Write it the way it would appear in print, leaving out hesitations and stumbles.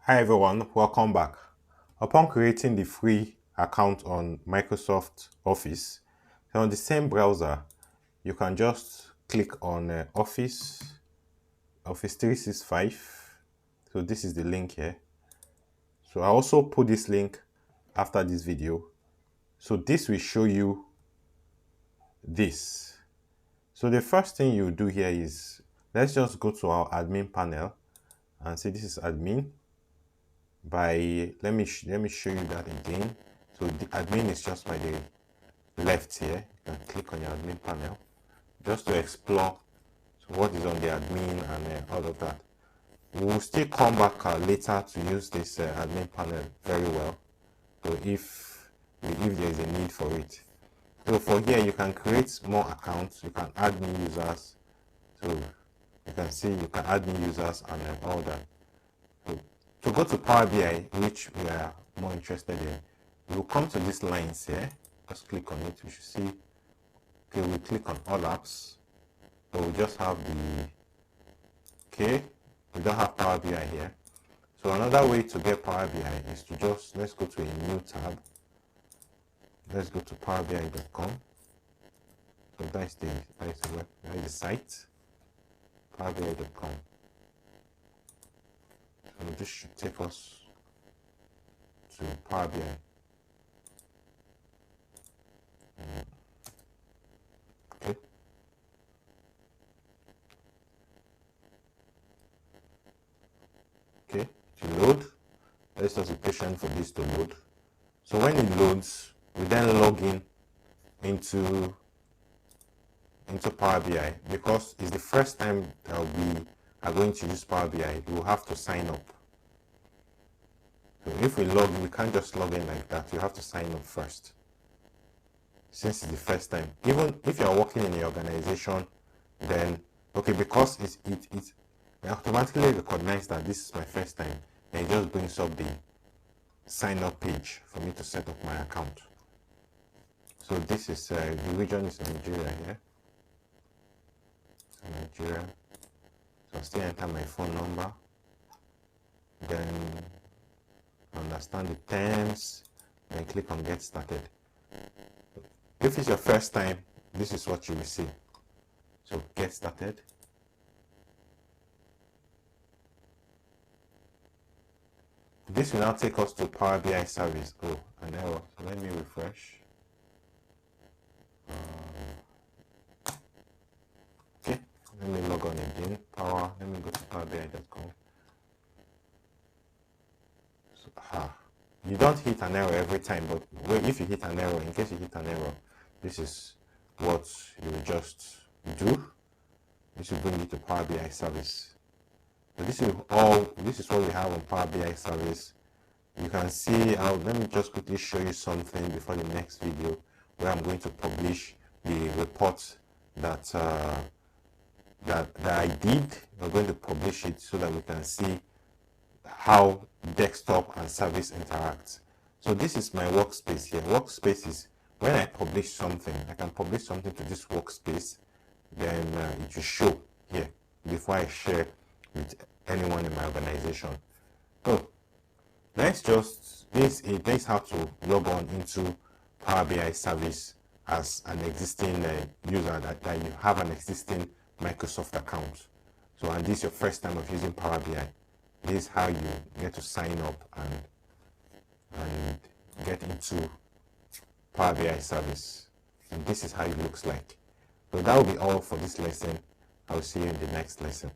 Hi everyone, welcome back. Upon creating the free account on Microsoft Office, on the same browser, you can just click on Office 365. So this is the link here. So I also put this link after this video. So this will show you this. So the first thing you do here is, let's just go to our admin panel and say this is admin. Let me show you that again. So the admin is just by the left here. You can click on your admin panel just to explore what is on the admin and all of that. We will still come back later to use this admin panel very well. So if there is a need for it. So for here you can create more accounts. You can add new users. So you can see you can add new users and all that. To go to Power BI, which we are more interested in, we will come to these lines here. Just click on it. We should see. Okay, we click on all apps. So we just have the. Okay, we don't have Power BI here. So another way to get Power BI is to just let's go to a new tab. Let's go to powerbi.com. So that is the site. Powerbi.com. So this should take us to Power BI. Okay. Okay, to load. Let's just be patient for this to load. So when it loads, we then log in into Power BI. Because it's the first time that we are going to use Power BI, we will have to sign up. So if we log in, we can't just log in like that. You have to sign up first. Since it's the first time, even if you are working in the organization, then okay, because it automatically recognize that this is my first time, and it just brings up the sign up page for me to set up my account. So this is the region is Nigeria here. Nigeria. So I still enter my phone number. Then understand the terms. Then click on get started. If it's your first time, this is what you will see. So get started. This will now take us to Power BI service. Oh, an error. So let me refresh. Okay, let me log on again. Let me go to powerbi.com. So, you don't hit an error every time, but if you hit an error, in case you hit an error, this is what you will just do. This will bring you to Power BI service. So this is what we have on Power BI service. You can see, let me just quickly show you something before the next video where I'm going to publish the report that I did. We're going to publish it so that we can see how desktop and service interact. So this is my workspace here. Workspace is when I publish something, I can publish something to this workspace, then it will show here before I share with anyone in my organization. So let's just, this is how to log on into Power BI service as an existing user that you have an existing Microsoft account. So and this is your first time of using Power BI. This is how you get to sign up and get into Power BI service. And this is how it looks like. So that will be all for this lesson. I'll see you in the next lesson.